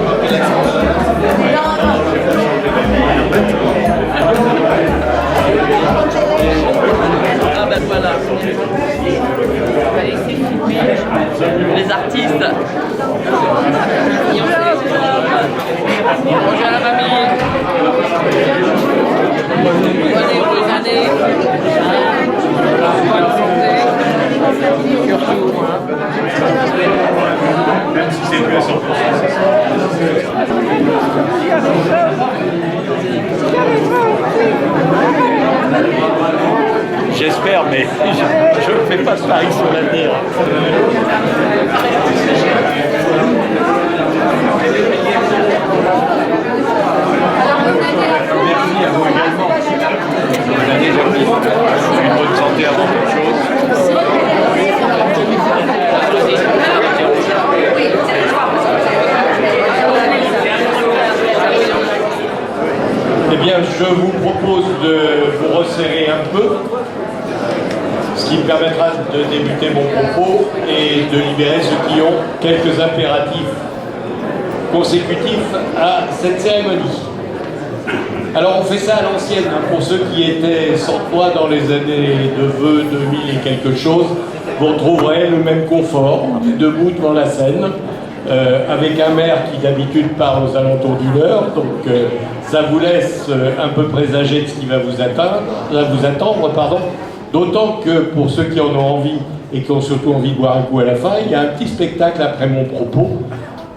Ah ben voilà. Les artistes. Bonjour à la famille. Bonne et heureuse année. Bonne santé. Surtout moi. Même si c'est plus à 100%, c'est ça. J'espère, mais je ne fais pas ce pari sur l'avenir. Merci à vous également. Bonne année, Jean-Philippe. Une bonne santé avant toute chose. Eh bien, je vous propose de vous resserrer un peu, ce qui me permettra de débuter mon propos et de libérer ceux qui ont quelques impératifs consécutifs à cette cérémonie. Alors on fait ça à l'ancienne, pour ceux qui étaient sans toi dans les années de vœux 2000 et quelque chose, vous retrouverez le même confort, debout devant la scène, avec un maire qui d'habitude parle aux alentours d'une heure, donc ça vous laisse un peu présager de ce qui va vous attendre, pardon. D'autant que pour ceux qui en ont envie et qui ont surtout envie de boire un coup à la fin, il y a un petit spectacle après mon propos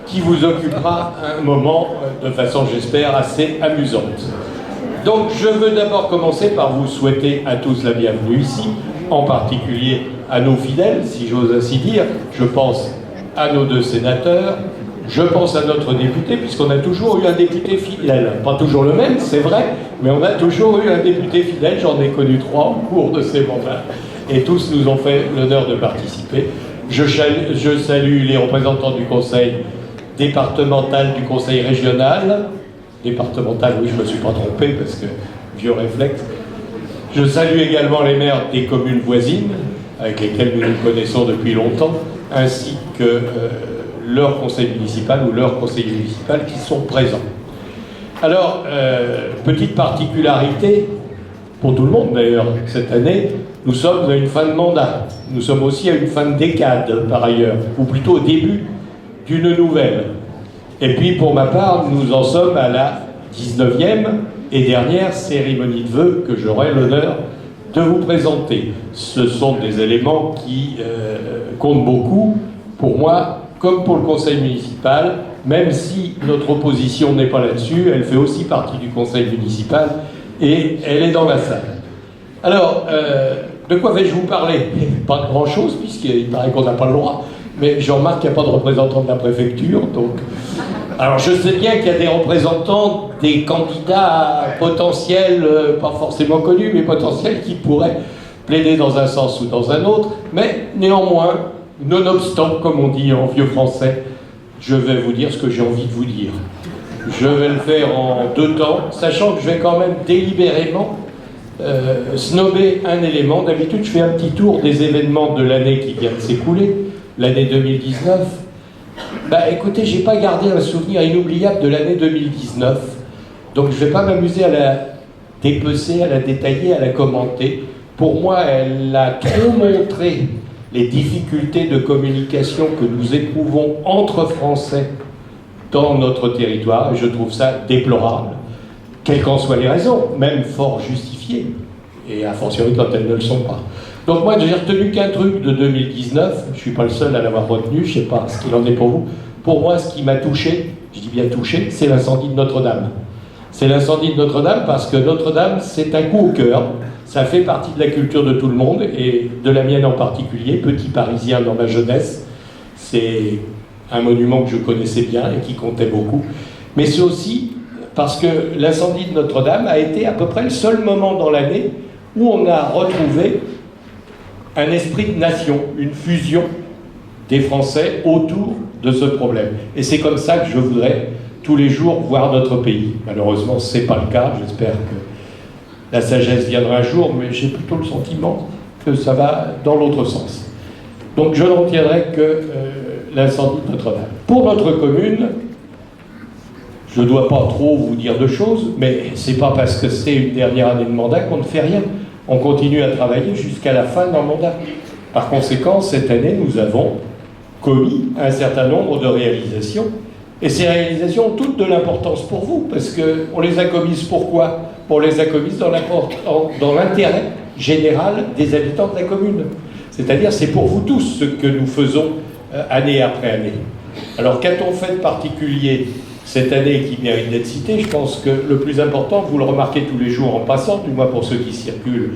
qui vous occupera un moment de façon, j'espère, assez amusante. Donc je veux d'abord commencer par vous souhaiter à tous la bienvenue ici, en particulier à nos fidèles, si j'ose ainsi dire. Je pense à nos deux sénateurs, je pense à notre député, puisqu'on a toujours eu un député fidèle. Pas toujours le même, c'est vrai, mais on a toujours eu un député fidèle. J'en ai connu 3 au cours de ces mandats, et tous nous ont fait l'honneur de participer. Je salue les représentants du conseil départemental, du conseil régional. Départemental, oui, je ne me suis pas trompé, parce que vieux réflexe. Je salue également les maires des communes voisines, avec lesquelles nous nous connaissons depuis longtemps, ainsi que leur conseil municipal ou leurs conseillers municipaux qui sont présents. Alors, petite particularité, pour tout le monde d'ailleurs, cette année, nous sommes à une fin de mandat. Nous sommes aussi à une fin de décade, par ailleurs, ou plutôt au début d'une nouvelle. Et puis, pour ma part, nous en sommes à la 19e et dernière cérémonie de vœux que j'aurai l'honneur de vous présenter. Ce sont des éléments qui comptent beaucoup pour moi, comme pour le conseil municipal, même si notre opposition n'est pas là-dessus, elle fait aussi partie du conseil municipal et elle est dans la salle. Alors, de quoi vais-je vous parler? Pas de grand-chose, puisqu'il paraît qu'on n'a pas le droit, mais je remarque qu'il n'y a pas de représentant de la préfecture, donc... Alors, je sais bien qu'il y a des représentants, des candidats potentiels, pas forcément connus, mais potentiels, qui pourraient plaider dans un sens ou dans un autre, mais néanmoins, nonobstant, comme on dit en vieux français, je vais vous dire ce que j'ai envie de vous dire. Je vais le faire en 2 temps, sachant que je vais quand même délibérément snobber un élément. D'habitude, je fais un petit tour des événements de l'année qui vient de s'écouler, l'année 2019. Bah écoutez, j'ai pas gardé un souvenir inoubliable de l'année 2019, donc je vais pas m'amuser à la dépecer, à la détailler, à la commenter. Pour moi, elle a trop montré les difficultés de communication que nous éprouvons entre Français dans notre territoire, et je trouve ça déplorable, quelles qu'en soient les raisons, même fort justifiées, et a fortiori quand elles ne le sont pas. Donc moi, j'ai retenu qu'un truc de 2019, je ne suis pas le seul à l'avoir retenu, je ne sais pas ce qu'il en est pour vous. Pour moi, ce qui m'a touché, je dis bien touché, c'est l'incendie de Notre-Dame. C'est l'incendie de Notre-Dame parce que Notre-Dame, c'est un coup au cœur, ça fait partie de la culture de tout le monde, et de la mienne en particulier, petit parisien dans ma jeunesse. C'est un monument que je connaissais bien et qui comptait beaucoup. Mais c'est aussi parce que l'incendie de Notre-Dame a été à peu près le seul moment dans l'année où on a retrouvé un esprit de nation, une fusion des Français autour de ce problème. Et c'est comme ça que je voudrais tous les jours voir notre pays. Malheureusement, ce n'est pas le cas. J'espère que la sagesse viendra un jour, mais j'ai plutôt le sentiment que ça va dans l'autre sens. Donc je ne retiendrai que l'incendie de Notre-Dame. Pour notre commune, je ne dois pas trop vous dire de choses, mais ce n'est pas parce que c'est une dernière année de mandat qu'on ne fait rien. On continue à travailler jusqu'à la fin d'un mandat. Par conséquent, cette année, nous avons commis un certain nombre de réalisations. Et ces réalisations ont toutes de l'importance pour vous, parce qu'on les a commises pourquoi? On les a commises dans l'intérêt général des habitants de la commune. C'est-à-dire, c'est pour vous tous ce que nous faisons année après année. Alors, qu'a-t-on fait de particulier cette année qui mérite d'être cité? Je pense que le plus important, vous le remarquez tous les jours en passant, du moins pour ceux qui circulent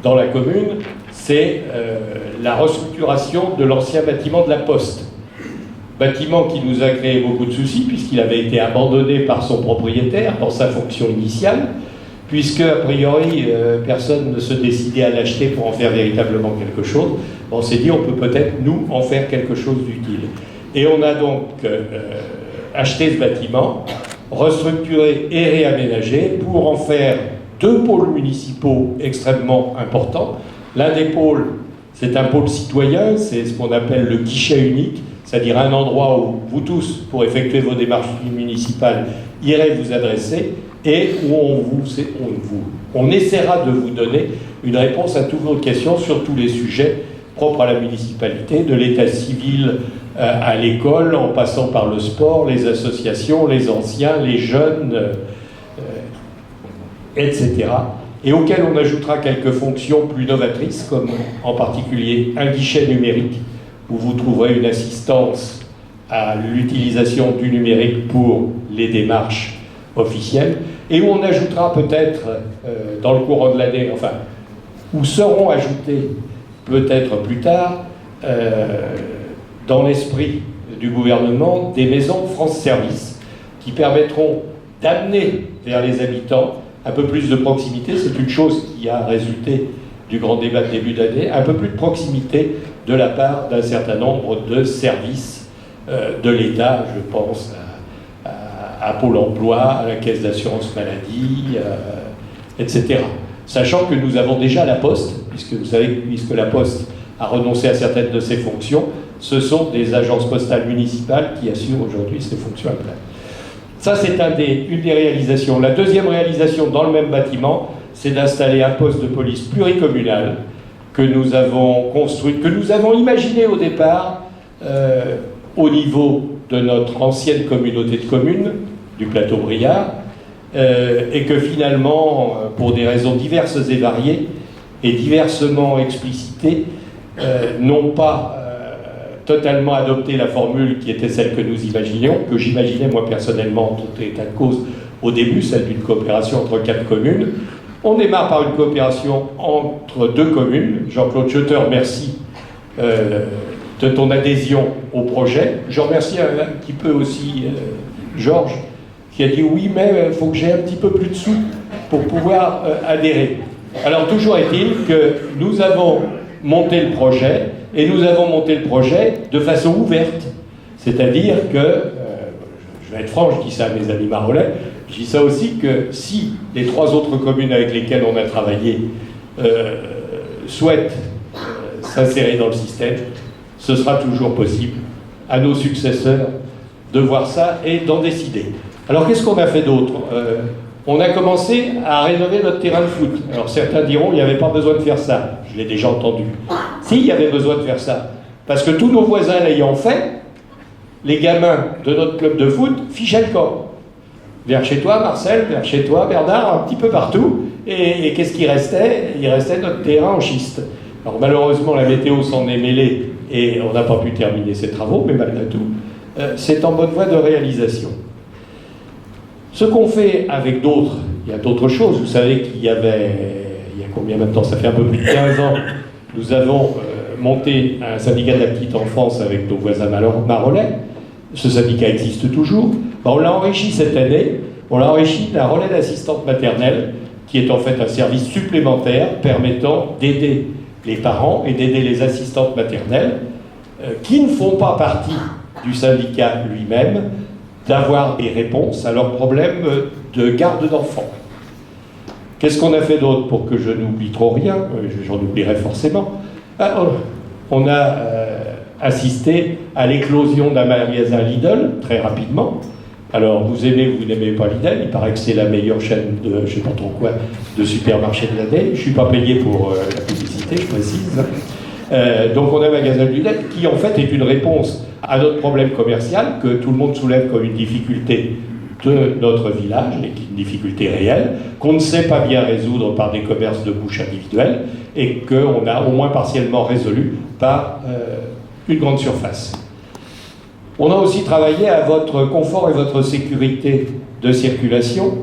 dans la commune, c'est la restructuration de l'ancien bâtiment de la Poste. Bâtiment qui nous a créé beaucoup de soucis puisqu'il avait été abandonné par son propriétaire dans sa fonction initiale, puisque a priori personne ne se décidait à l'acheter pour en faire véritablement quelque chose. On s'est dit on peut peut-être nous en faire quelque chose d'utile. Et on a donc acheté ce bâtiment, restructuré et réaménagé pour en faire 2 pôles municipaux extrêmement importants. L'un des pôles, c'est un pôle citoyen, c'est ce qu'on appelle le guichet unique, c'est-à-dire un endroit où vous tous, pour effectuer vos démarches municipales, irez vous adresser et où on essaiera de vous donner une réponse à toutes vos questions sur tous les sujets propres à la municipalité, de l'état civil à l'école, en passant par le sport, les associations, les anciens, les jeunes, etc. Et auquel on ajoutera quelques fonctions plus novatrices, comme en particulier un guichet numérique, où vous trouverez une assistance à l'utilisation du numérique pour les démarches officielles, et où on ajoutera peut-être, dans le courant de l'année, enfin, où seront ajoutées peut-être plus tard, dans l'esprit du gouvernement, des maisons France Service, qui permettront d'amener vers les habitants un peu plus de proximité. C'est une chose qui a résulté du grand débat de début d'année, un peu plus de proximité de la part d'un certain nombre de services de l'État, je pense à Pôle emploi, à la Caisse d'assurance maladie, etc. Sachant que nous avons déjà la Poste, puisque vous savez, puisque la Poste a renoncé à certaines de ses fonctions, ce sont des agences postales municipales qui assurent aujourd'hui ces fonctions à plein. Ça, c'est une des réalisations. La deuxième réalisation dans le même bâtiment, c'est d'installer un poste de police pluricommunal que nous avons construit, que nous avons imaginé au départ au niveau de notre ancienne communauté de communes, du plateau Briard, et que finalement, pour des raisons diverses et variées, et diversement explicitées, n'ont pas totalement adopté la formule qui était celle que nous imaginions, que j'imaginais moi personnellement, en tout état de cause, au début, celle d'une coopération entre 4 communes. On démarre par une coopération entre 2 communes. Jean-Claude Schoetter, merci de ton adhésion au projet. Je remercie un petit peu aussi Georges, qui a dit oui, mais il faut que j'ai un petit peu plus de sous pour pouvoir adhérer. Alors toujours est-il que nous avons monté le projet, et nous avons monté le projet de façon ouverte. C'est-à-dire que, je vais être franc, je dis ça à mes amis marolais, je dis ça aussi que si les 3 autres communes avec lesquelles on a travaillé souhaitent s'insérer dans le système, ce sera toujours possible à nos successeurs de voir ça et d'en décider. Alors qu'est-ce qu'on a fait d'autre? On a commencé à rénover notre terrain de foot. Alors certains diront, il n'y avait pas besoin de faire ça. Je l'ai déjà entendu. Si, il y avait besoin de faire ça. Parce que tous nos voisins l'ayant fait, les gamins de notre club de foot fichaient le camp. Vers chez toi, Marcel, vers chez toi, Bernard, un petit peu partout. Et qu'est-ce qui restait? Il restait notre terrain en schiste. Alors malheureusement, la météo s'en est mêlée et on n'a pas pu terminer ces travaux, mais malgré tout, c'est en bonne voie de réalisation. Ce qu'on fait avec d'autres, il y a d'autres choses. Vous savez qu'il y avait, il y a combien maintenant? Ça fait un peu plus de 15 ans, nous avons monté un syndicat de la petite enfance avec nos voisins marolais. Ce syndicat existe toujours. On l'a enrichi cette année. On l'a enrichi d'un relais d'assistante maternelle, qui est en fait un service supplémentaire permettant d'aider les parents et d'aider les assistantes maternelles qui ne font pas partie du syndicat lui-même, d'avoir des réponses à leurs problèmes de garde d'enfants. Qu'est-ce qu'on a fait d'autre pour que je n'oublie trop rien? J'en oublierai forcément. On a assisté à l'éclosion d'un magasin Lidl, très rapidement, Alors, vous aimez ou vous n'aimez pas Lidl, il paraît que c'est la meilleure chaîne de, je sais pas trop quoi, de supermarché de l'année. Je suis pas payé pour la publicité, je précise. Donc on a un magasin de Lidl qui en fait est une réponse à notre problème commercial que tout le monde soulève comme une difficulté de notre village, et qui est une difficulté réelle, qu'on ne sait pas bien résoudre par des commerces de bouche individuels, et qu'on a au moins partiellement résolu par une grande surface. On a aussi travaillé à votre confort et votre sécurité de circulation,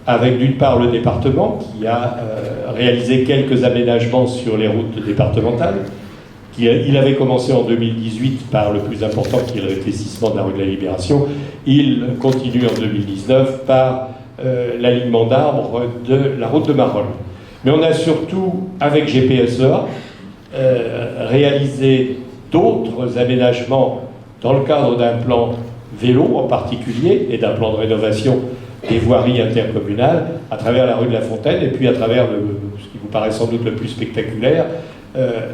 avec d'une part le département qui a réalisé quelques aménagements sur les routes départementales. Il avait commencé en 2018 par le plus important qui est le rétrécissement de la rue de la Libération. Il continue en 2019 par l'alignement d'arbres de la route de Marolles. Mais on a surtout, avec GPSEA, réalisé d'autres aménagements dans le cadre d'un plan vélo en particulier et d'un plan de rénovation des voiries intercommunales à travers la rue de la Fontaine et puis à travers ce qui vous paraît sans doute le plus spectaculaire,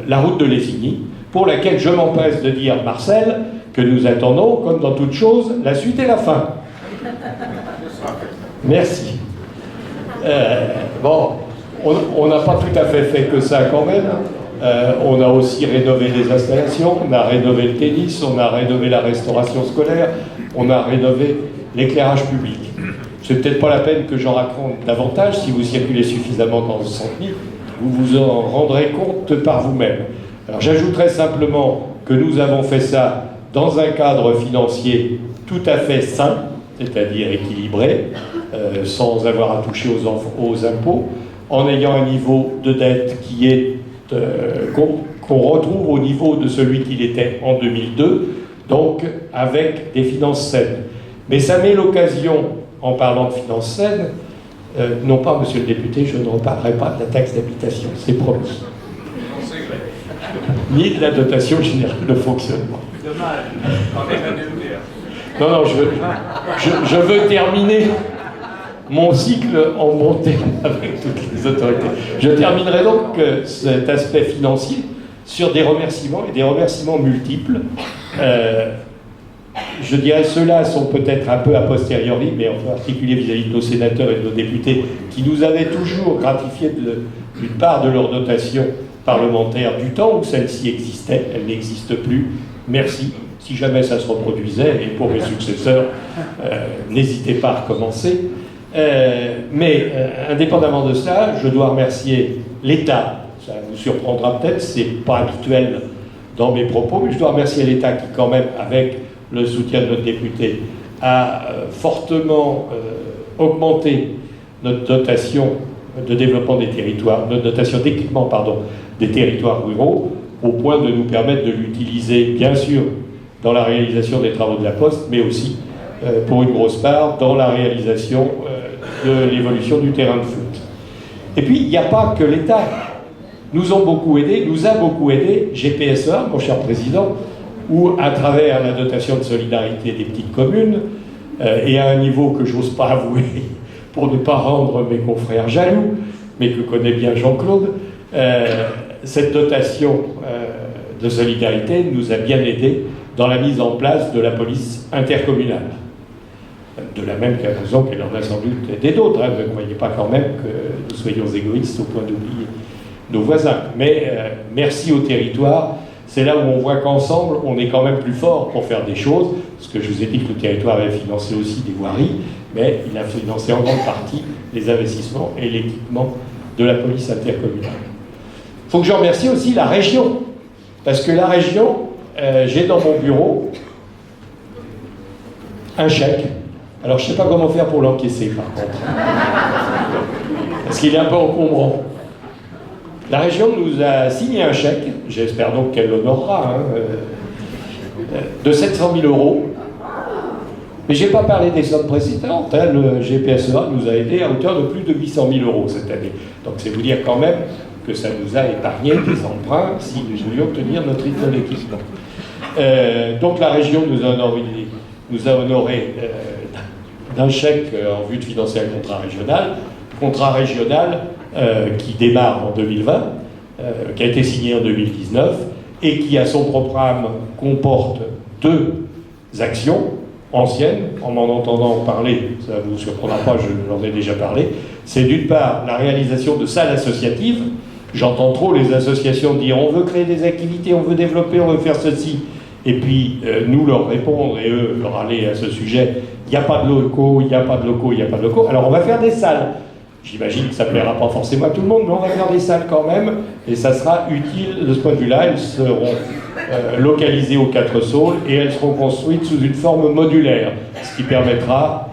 la route de Lésigny, pour laquelle je m'empresse de dire, Marcel, que nous attendons, comme dans toute chose, la suite et la fin. Merci. Bon, on n'a pas tout à fait que ça quand même. On a aussi rénové des installations, on a rénové le tennis, on a rénové la restauration scolaire, on a rénové l'éclairage public. C'est peut-être pas la peine que j'en raconte davantage, si vous circulez suffisamment dans ce centre-ville, vous vous en rendrez compte par vous-même. Alors j'ajouterai simplement que nous avons fait ça dans un cadre financier tout à fait sain, c'est-à-dire équilibré, sans avoir à toucher aux impôts, en ayant un niveau de dette qui est qu'on retrouve au niveau de celui qu'il était en 2002, donc avec des finances saines. Mais ça met l'occasion, en parlant de finances saines, non pas, monsieur le député, je ne reparlerai pas de la taxe d'habitation, c'est promis. Ni de la dotation générale de fonctionnement. Non, je veux terminer mon cycle en montée avec toutes les autorités. Je terminerai donc cet aspect financier sur des remerciements, et des remerciements multiples. Je dirais ceux-là sont peut-être un peu a posteriori, mais en particulier vis-à-vis de nos sénateurs et de nos députés, qui nous avaient toujours gratifié d'une part de leur dotation parlementaire du temps où celle-ci existait. Elle n'existe plus. Merci. Si jamais ça se reproduisait, et pour mes successeurs, n'hésitez pas à recommencer. Mais indépendamment de ça, je dois remercier l'État. Ça vous surprendra peut-être, c'est pas habituel dans mes propos, mais je dois remercier l'État qui, quand même, avec le soutien de notre député, a fortement augmenté notre dotation de développement des territoires, notre dotation d'équipement, des territoires ruraux, au point de nous permettre de l'utiliser, bien sûr, dans la réalisation des travaux de la Poste, mais aussi, pour une grosse part, dans la réalisation de l'évolution du terrain de foot. Et puis, il n'y a pas que l'État. Nous a beaucoup aidé GPSEA, mon cher président, où, à travers la dotation de solidarité des petites communes, et à un niveau que j'ose pas avouer pour ne pas rendre mes confrères jaloux, mais que connaît bien Jean-Claude, cette dotation de solidarité nous a bien aidés dans la mise en place de la police intercommunale. De la même raison qu'elle en a sans doute aidé d'autres. Ne croyez pas quand même que nous soyons égoïstes au point d'oublier nos voisins. Mais merci au territoire. C'est là où on voit qu'ensemble, on est quand même plus fort pour faire des choses. Parce que je vous ai dit que le territoire avait financé aussi des voiries, mais il a financé en grande partie les investissements et l'équipement de la police intercommunale. Il faut que je remercie aussi la région. Parce que la région, j'ai dans mon bureau un chèque. Alors je ne sais pas comment faire pour l'encaisser par contre. Parce qu'il est un peu encombrant. La région nous a signé un chèque, j'espère donc qu'elle l'honorera, de 700 000 €. Mais je n'ai pas parlé des sommes précédentes. Le GPSEA nous a aidés à hauteur de plus de 800 000 € cette année. Donc c'est vous dire quand même que ça nous a épargné des emprunts si nous voulions obtenir notre rythme d'équipement. Donc la région nous a honoré d'un chèque en vue de financer un contrat régional qui démarre en 2020, qui a été signé en 2019 et qui, à son programme, comporte 2 actions. anciennes, en m'en entendant parler, ça ne vous surprendra pas, j'en ai déjà parlé, c'est d'une part la réalisation de salles associatives. J'entends trop les associations dire on veut créer des activités, on veut développer, on veut faire ceci, et puis nous leur répondre et eux leur aller à ce sujet, il n'y a pas de locaux, il n'y a pas de locaux, il n'y a pas de locaux, alors on va faire des salles. J'imagine que ça ne plaira pas forcément à tout le monde, mais on va faire des salles quand même, et ça sera utile de ce point de vue-là. Elles seront localisées aux 4 saules, et elles seront construites sous une forme modulaire, ce qui permettra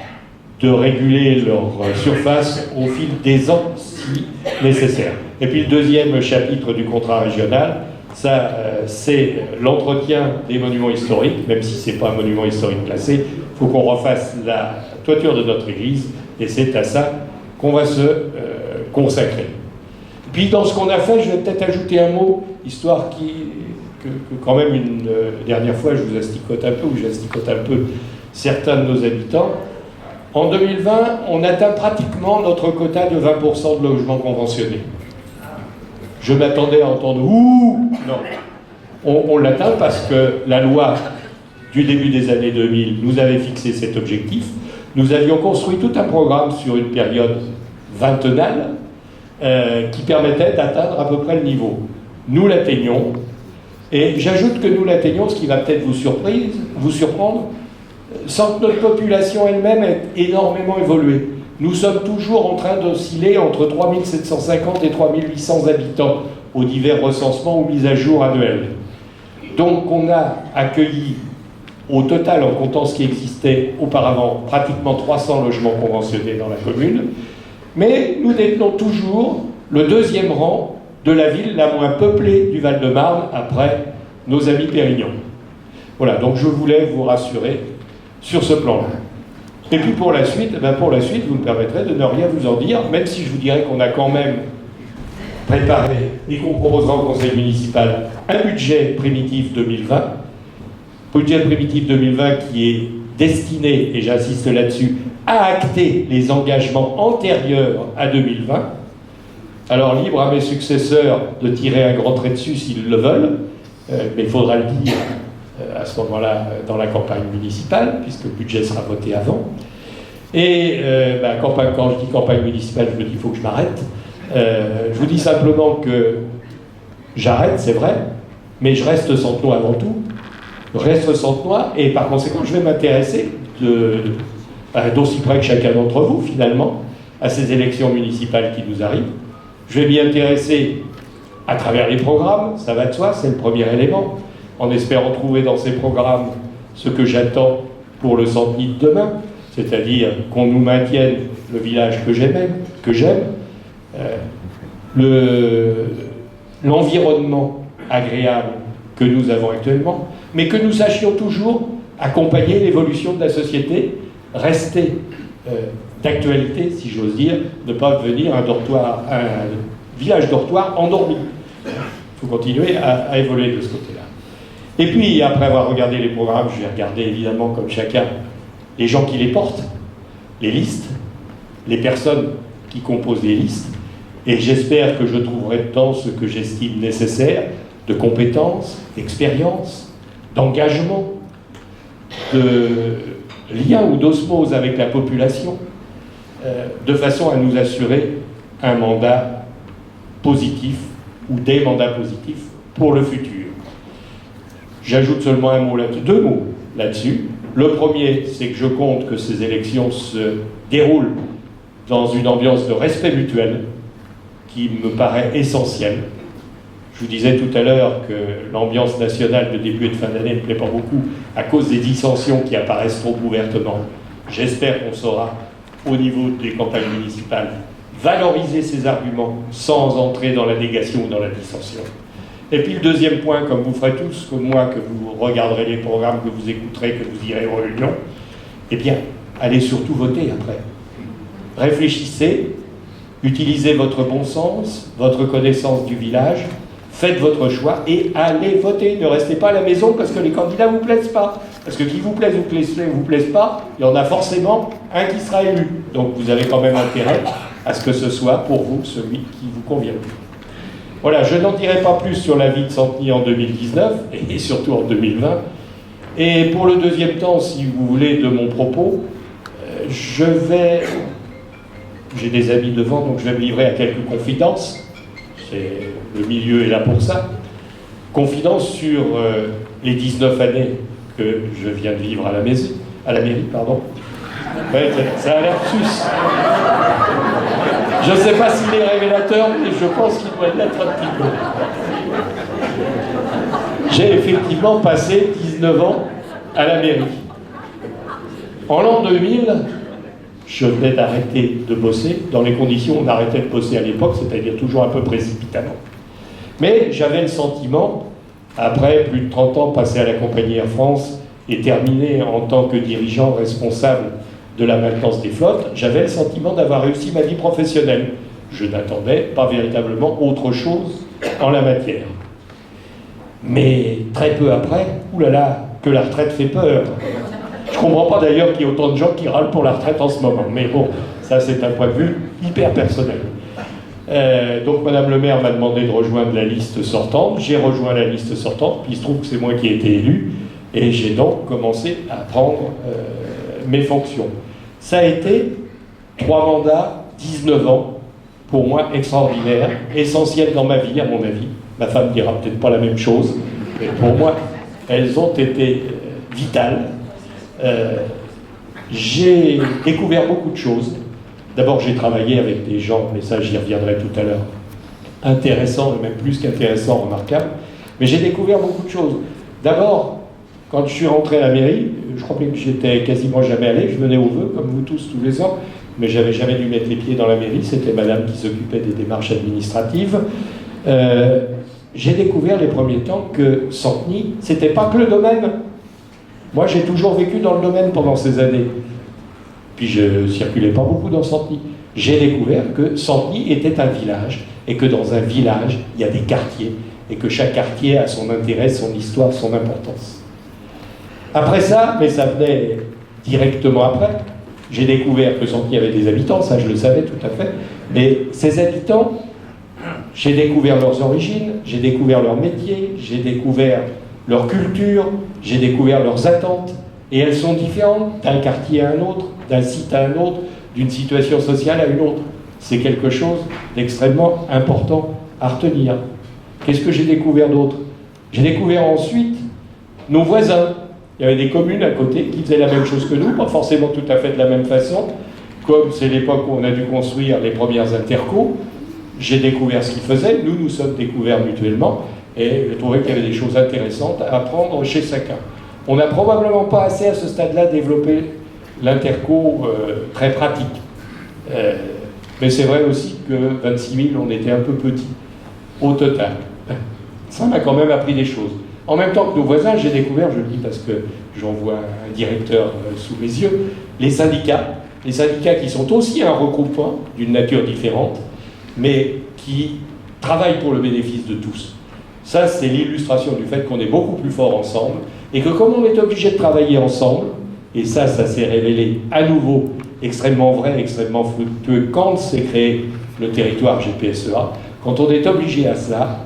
de réguler leur surface au fil des ans si nécessaire. Et puis le deuxième chapitre du contrat régional, ça, c'est l'entretien des monuments historiques, même si ce n'est pas un monument historique classé, il faut qu'on refasse la toiture de notre église, et c'est à ça qu'on va se consacrer. Puis dans ce qu'on a fait, je vais peut-être ajouter un mot, histoire que quand même une dernière fois je vous asticote un peu, ou j'asticote un peu certains de nos habitants. En 2020, on atteint pratiquement notre quota de 20% de logements conventionnés. Je m'attendais à entendre « Ouh !» Non. On l'atteint parce que la loi du début des années 2000 nous avait fixé cet objectif. Nous avions construit tout un programme sur une période vingtenale qui permettait d'atteindre à peu près le niveau. Nous l'atteignons, et j'ajoute que nous l'atteignons, ce qui va peut-être vous surprendre, sans que notre population elle-même ait énormément évolué. Nous sommes toujours en train d'osciller entre 3750 et 3800 habitants aux divers recensements ou mises à jour annuelles. Donc on a accueilli au total, en comptant ce qui existait auparavant, pratiquement 300 logements conventionnés dans la commune, mais nous détenons toujours le deuxième rang de la ville la moins peuplée du Val-de-Marne après nos amis Pérignon. Voilà, donc je voulais vous rassurer sur ce plan-là. Et puis pour la suite, vous me permettrez de ne rien vous en dire, même si je vous dirais qu'on a quand même préparé et qu'on proposera au conseil municipal un budget primitif 2020, budget primitif 2020 qui est destiné, et j'insiste là-dessus, à acter les engagements antérieurs à 2020. Alors libre à mes successeurs de tirer un grand trait dessus s'ils le veulent, mais il faudra le dire à ce moment-là dans la campagne municipale, puisque le budget sera voté avant. Et quand je dis campagne municipale, je me dis il faut que je m'arrête. Je vous dis simplement que j'arrête, c'est vrai, mais je reste Santenois avant tout. Je reste Santenois, et par conséquent, je vais m'intéresser d'aussi près que chacun d'entre vous, finalement, à ces élections municipales qui nous arrivent. Je vais m'y intéresser à travers les programmes, ça va de soi, c'est le premier élément, en espérant trouver dans ces programmes ce que j'attends pour le Santeny de demain, c'est-à-dire qu'on nous maintienne le village que j'aime, l'environnement agréable que nous avons actuellement, mais que nous sachions toujours accompagner l'évolution de la société, rester d'actualité, si j'ose dire, ne pas devenir un village dortoir endormi. Il faut continuer à évoluer de ce côté-là. Et puis, après avoir regardé les programmes, je vais regarder évidemment, comme chacun, les gens qui les portent, les listes, les personnes qui composent les listes, et j'espère que je trouverai dedans ce que j'estime nécessaire de compétences, d'expérience, d'engagement, de lien ou d'osmose avec la population, de façon à nous assurer un mandat positif ou des mandats positifs pour le futur. J'ajoute seulement deux mots là-dessus. Le premier, c'est que je compte que ces élections se déroulent dans une ambiance de respect mutuel qui me paraît essentielle. Je vous disais tout à l'heure que l'ambiance nationale de début et de fin d'année ne plaît pas beaucoup à cause des dissensions qui apparaissent trop ouvertement. J'espère qu'on saura, au niveau des campagnes municipales, valoriser ces arguments sans entrer dans la négation ou dans la dissension. Et puis le deuxième point, comme vous ferez tous, comme moi, que vous regarderez les programmes, que vous écouterez, que vous irez aux réunions, eh bien, allez surtout voter après. Réfléchissez, utilisez votre bon sens, votre connaissance du village, faites votre choix et allez voter. Ne restez pas à la maison parce que les candidats ne vous plaisent pas. Parce que qui vous plaise ou vous plaise pas, il y en a forcément un qui sera élu. Donc vous avez quand même intérêt à ce que ce soit pour vous celui qui vous convient. Voilà, je n'en dirai pas plus sur la vie de Santeny en 2019 et surtout en 2020. Et pour le deuxième temps, si vous voulez, de mon propos, j'ai des amis devant, donc je vais me livrer à quelques confidences. Le milieu est là pour ça. Confidences sur les 19 années que je viens de vivre à la mairie, pardon. Ouais, ça a l'air sus. Je ne sais pas s'il est révélateur, mais je pense qu'il doit l'être un petit peu. J'ai effectivement passé 19 ans à la mairie. En l'an 2000, je venais d'arrêter de bosser dans les conditions où on arrêtait de bosser à l'époque, c'est-à-dire toujours un peu précipitamment. Mais j'avais le sentiment, après plus de 30 ans passés à la compagnie Air France et terminé en tant que dirigeant responsable de la maintenance des flottes, j'avais le sentiment d'avoir réussi ma vie professionnelle. Je n'attendais pas véritablement autre chose en la matière. Mais très peu après, oulala, que la retraite fait peur. Je ne comprends pas d'ailleurs qu'il y ait autant de gens qui râlent pour la retraite en ce moment. Mais bon, ça c'est un point de vue hyper personnel. Donc Madame le maire m'a demandé de rejoindre la liste sortante. J'ai rejoint la liste sortante, puis il se trouve que c'est moi qui ai été élu. Et j'ai donc commencé à prendre mes fonctions. Ça a été 3 mandats, 19 ans, pour moi extraordinaire, essentiel dans ma vie, à mon avis. Ma femme dira peut-être pas la même chose, mais pour moi, elles ont été vitales. J'ai découvert beaucoup de choses. D'abord, j'ai travaillé avec des gens, mais ça j'y reviendrai tout à l'heure, intéressants, et même plus qu'intéressants, remarquables. Mais j'ai découvert beaucoup de choses. D'abord, quand je suis rentré à la mairie, je crois que j'étais quasiment jamais allé, je venais aux vœux, comme vous tous, tous les ans, mais j'avais jamais dû mettre les pieds dans la mairie, c'était madame qui s'occupait des démarches administratives. J'ai découvert les premiers temps que Santeny, c'était pas que le domaine. Moi, j'ai toujours vécu dans le domaine pendant ces années. Puis je circulais pas beaucoup dans Santeny. J'ai découvert que Santeny était un village, et que dans un village, il y a des quartiers, et que chaque quartier a son intérêt, son histoire, son importance. Après ça, mais ça venait directement après, j'ai découvert que Santeny avait des habitants, ça je le savais tout à fait, mais ces habitants, j'ai découvert leurs origines, j'ai découvert leur métier, j'ai découvert leur culture, j'ai découvert leurs attentes, et elles sont différentes d'un quartier à un autre, d'un site à un autre, d'une situation sociale à une autre. C'est quelque chose d'extrêmement important à retenir. Qu'est-ce que j'ai découvert d'autre? J'ai découvert ensuite nos voisins. Il y avait des communes à côté qui faisaient la même chose que nous, pas forcément tout à fait de la même façon, comme c'est l'époque où on a dû construire les premières intercos. J'ai découvert ce qu'ils faisaient, nous nous sommes découverts mutuellement, et je trouvais qu'il y avait des choses intéressantes à apprendre chez chacun. On n'a probablement pas assez à ce stade-là développé l'interco très pratique. Mais c'est vrai aussi que 26 000, on était un peu petits, au total. Ça m'a quand même appris des choses. En même temps que nos voisins, j'ai découvert, je le dis parce que j'en vois un directeur sous mes yeux, les syndicats qui sont aussi un regroupement d'une nature différente, mais qui travaillent pour le bénéfice de tous. Ça, c'est l'illustration du fait qu'on est beaucoup plus fort ensemble, et que comme on est obligé de travailler ensemble, et ça s'est révélé à nouveau extrêmement vrai, extrêmement fructueux quand s'est créé le territoire GPSEA, quand on est obligé à cela,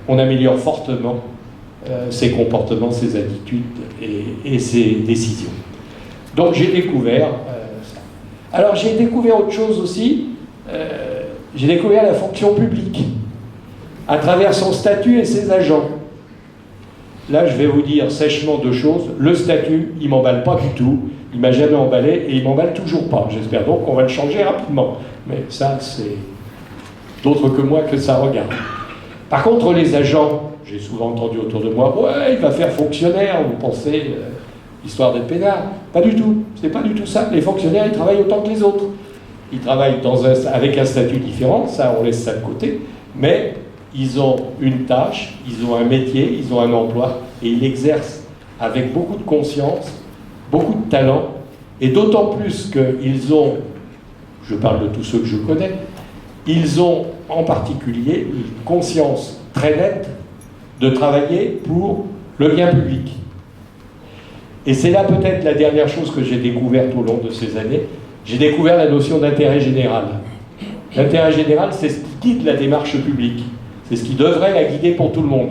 on améliore fortement ses comportements, ses attitudes et ses décisions. Donc j'ai découvert ça. Alors j'ai découvert autre chose aussi, j'ai découvert la fonction publique, à travers son statut et ses agents. Là, je vais vous dire sèchement 2 choses. Le statut, il ne m'emballe pas du tout. Il ne m'a jamais emballé et il ne m'emballe toujours pas. J'espère donc qu'on va le changer rapidement. Mais ça, c'est d'autres que moi que ça regarde. Par contre, les agents, j'ai souvent entendu autour de moi, ouais, il va faire fonctionnaire, vous pensez, histoire d'être peinard. Pas du tout. C'est pas du tout ça. Les fonctionnaires, ils travaillent autant que les autres. Ils travaillent avec un statut différent, ça, on laisse ça de côté. Mais ils ont une tâche, ils ont un métier, ils ont un emploi, et ils l'exercent avec beaucoup de conscience, beaucoup de talent, et d'autant plus qu'ils ont, je parle de tous ceux que je connais, ils ont en particulier une conscience très nette de travailler pour le bien public. Et c'est là peut-être la dernière chose que j'ai découverte au long de ces années, j'ai découvert la notion d'intérêt général. L'intérêt général, c'est ce qui guide la démarche publique. C'est ce qui devrait la guider pour tout le monde.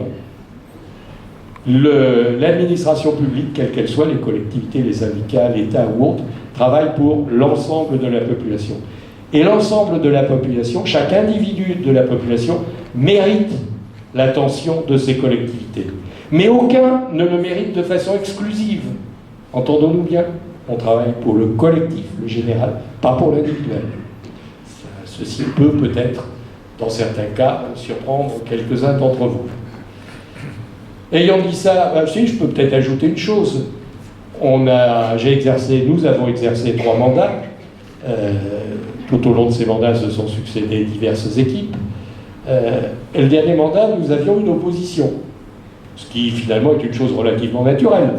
l'administration publique, quelle qu'elle soit, les collectivités, les syndicats, l'État ou autres, travaille pour l'ensemble de la population. Et l'ensemble de la population, chaque individu de la population, mérite l'attention de ces collectivités. Mais aucun ne le mérite de façon exclusive. Entendons-nous bien? On travaille pour le collectif, le général, pas pour l'individuel. Ceci peut peut-être, dans certains cas, surprendre quelques-uns d'entre vous. Ayant dit ça, si, je peux peut-être ajouter une chose. Nous avons exercé 3 mandats. Tout au long de ces mandats se sont succédées diverses équipes. Et le dernier mandat, nous avions une opposition. Ce qui, finalement, est une chose relativement naturelle.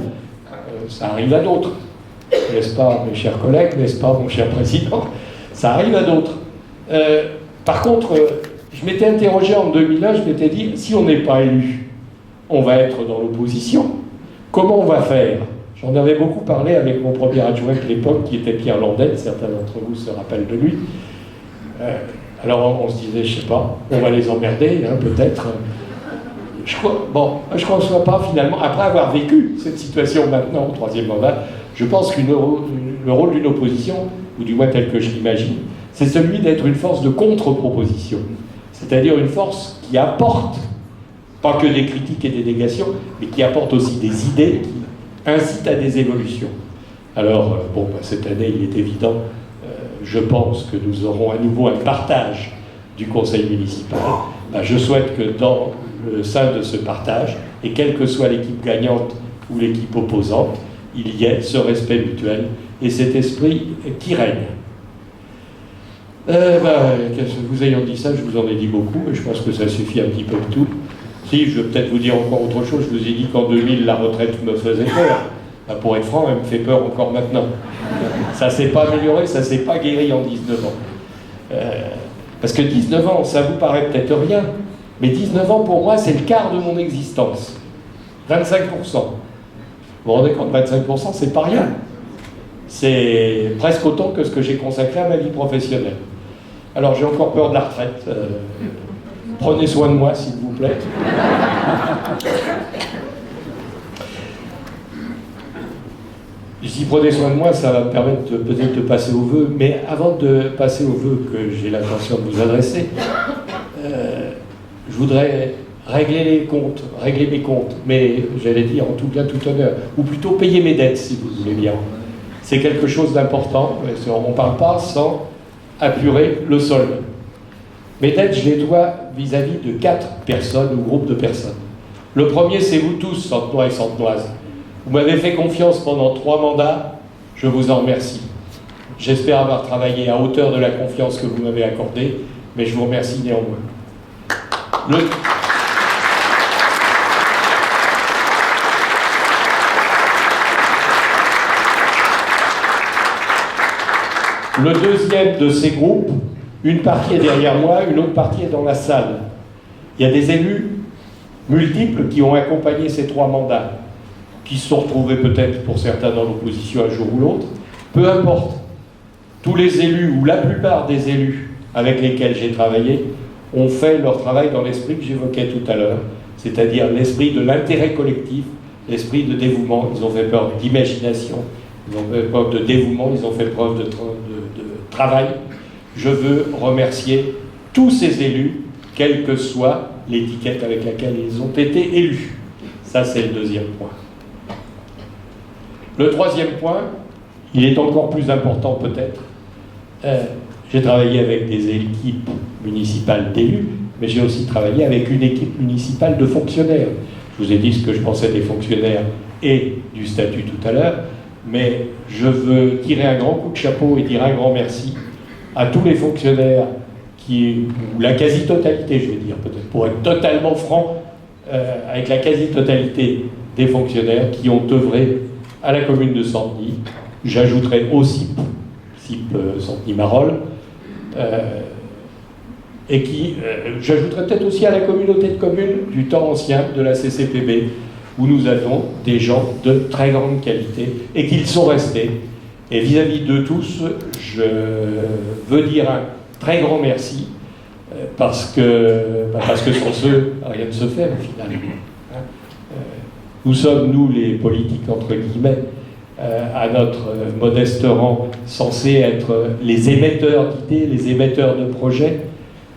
Ça arrive à d'autres. N'est-ce pas, mes chers collègues? N'est-ce pas, mon cher président? Ça arrive à d'autres. Par contre, je m'étais interrogé en 2001, je m'étais dit, si on n'est pas élu, on va être dans l'opposition. Comment on va faire? J'en avais beaucoup parlé avec mon premier adjoint de l'époque, qui était Pierre Landel, certains d'entre vous se rappellent de lui. Alors on se disait, je sais pas, on va les emmerder, hein, peut-être. Je ne conçois pas finalement, après avoir vécu cette situation maintenant au 3e mandat, je pense que le rôle d'une opposition, ou du moins tel que je l'imagine, c'est celui d'être une force de contre-proposition. C'est-à-dire une force qui apporte, pas que des critiques et des négations, mais qui apporte aussi des idées qui incitent à des évolutions. Alors, cette année, il est évident, je pense que nous aurons à nouveau un partage du conseil municipal. Je souhaite que dans le sein de ce partage, et quelle que soit l'équipe gagnante ou l'équipe opposante, il y ait ce respect mutuel et cet esprit qui règne. Vous ayant dit ça, je vous en ai dit beaucoup, et je pense que ça suffit un petit peu de tout. Si, je vais peut-être vous dire encore autre chose, je vous ai dit qu'en 2000, la retraite me faisait peur. Pour être franc, elle me fait peur encore maintenant. Ça ne s'est pas amélioré, ça ne s'est pas guéri en 19 ans. Parce que 19 ans, ça vous paraît peut-être rien, mais 19 ans, pour moi, c'est le quart de mon existence. 25%. Vous vous rendez compte, 25%, c'est pas rien. C'est presque autant que ce que j'ai consacré à ma vie professionnelle. Alors, j'ai encore peur de la retraite. Prenez soin de moi, s'il vous plaît. Si prenez soin de moi, ça va me permettre peut-être de passer aux vœux. Mais avant de passer aux vœux que j'ai l'intention de vous adresser, je voudrais régler mes comptes, mais j'allais dire en tout bien, tout honneur, ou plutôt payer mes dettes, si vous voulez bien. C'est quelque chose d'important, on ne parle pas sans apurer le solde. Mes dettes, je les dois vis-à-vis de 4 personnes ou groupes de personnes. Le premier, c'est vous tous, Centenois et Centenoises. Vous m'avez fait confiance pendant 3 mandats, je vous en remercie. J'espère avoir travaillé à hauteur de la confiance que vous m'avez accordée, mais je vous remercie néanmoins. Le deuxième de ces groupes, une partie est derrière moi, une autre partie est dans la salle. Il y a des élus multiples qui ont accompagné ces 3 mandats, qui se sont retrouvés peut-être pour certains dans l'opposition un jour ou l'autre. Peu importe. Tous les élus, ou la plupart des élus avec lesquels j'ai travaillé, ont fait leur travail dans l'esprit que j'évoquais tout à l'heure, c'est-à-dire l'esprit de l'intérêt collectif, l'esprit de dévouement. Ils ont fait preuve d'imagination, ils ont fait preuve de dévouement, ils ont fait preuve de travail. Je veux remercier tous ces élus, quelle que soit l'étiquette avec laquelle ils ont été élus. Ça, c'est le deuxième point. Le troisième point, il est encore plus important peut-être. J'ai travaillé avec des équipes municipales d'élus, mais j'ai aussi travaillé avec une équipe municipale de fonctionnaires. Je vous ai dit ce que je pensais des fonctionnaires et du statut tout à l'heure, mais je veux tirer un grand coup de chapeau et dire un grand merci à tous les fonctionnaires, ou la quasi-totalité, je vais dire, peut-être pour être totalement franc, avec la quasi-totalité des fonctionnaires qui ont œuvré à la commune de Centeny. J'ajouterai aussi CIP Centeny-Marolles, et j'ajouterai peut-être aussi à la communauté de communes du temps ancien de la CCPB, où nous avons des gens de très grande qualité et qu'ils sont restés. Et vis-à-vis de tous, je veux dire un très grand merci, parce que sans eux, rien ne se fait au final. Nous sommes, nous, les politiques, entre guillemets, à notre modeste rang, censés être les émetteurs d'idées, les émetteurs de projets,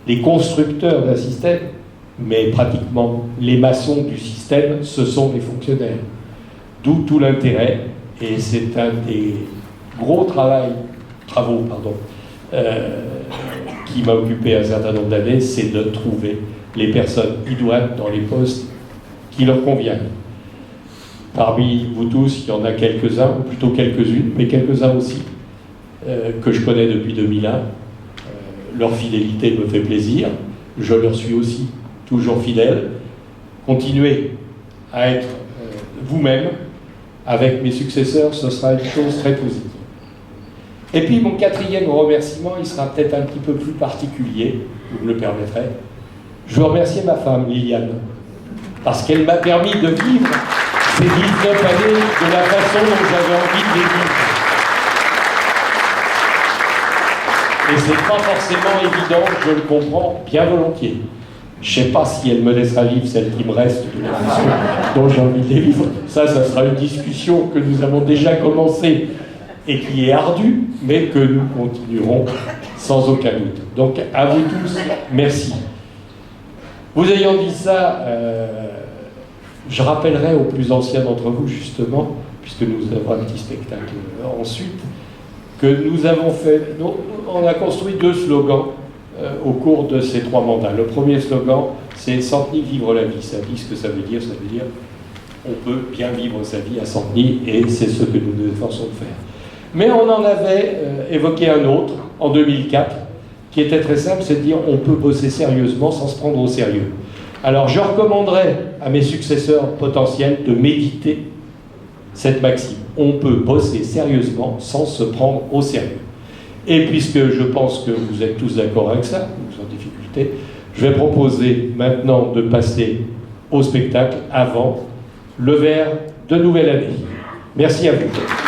les constructeurs d'un système, mais pratiquement les maçons du système, ce sont les fonctionnaires. D'où tout l'intérêt, et c'est un des gros travaux qui m'a occupé un certain nombre d'années, c'est de trouver les personnes idoines dans les postes qui leur conviennent. Parmi vous tous, il y en a quelques-uns, ou plutôt quelques-unes, mais quelques-uns aussi, que je connais depuis 2001. Leur fidélité me fait plaisir. Je leur suis aussi toujours fidèle. Continuez à être vous-même. Avec mes successeurs, ce sera une chose très positive. Et puis mon quatrième remerciement, il sera peut-être un petit peu plus particulier, vous me le permettrez. Je veux remercier ma femme, Liliane, parce qu'elle m'a permis de vivre ces 19 années de la façon dont j'avais envie de les vivre. Et c'est pas forcément évident, je le comprends bien volontiers. Je ne sais pas si elle me laissera vivre celle qui me reste de la façon dont j'ai envie de les vivre. Ça sera une discussion que nous avons déjà commencée et qui est ardue, mais que nous continuerons sans aucun doute. Donc à vous tous, merci. Vous ayant dit ça, je rappellerai aux plus anciens d'entre vous, justement, puisque nous avons un petit spectacle ensuite, que nous avons fait, on a construit 2 slogans au cours de ces 3 mandats. Le premier slogan, c'est « Santeny, vivre la vie ». Ça dit ce que ça veut dire, on peut bien vivre sa vie à Santeny, et c'est ce que nous nous efforçons de faire. Mais on en avait évoqué un autre, en 2004, qui était très simple, c'est de dire on peut bosser sérieusement sans se prendre au sérieux. Alors je recommanderais à mes successeurs potentiels de méditer cette maxime. On peut bosser sérieusement sans se prendre au sérieux. Et puisque je pense que vous êtes tous d'accord avec ça, ou sans difficulté, je vais proposer maintenant de passer au spectacle avant le verre de nouvelle année. Merci à vous.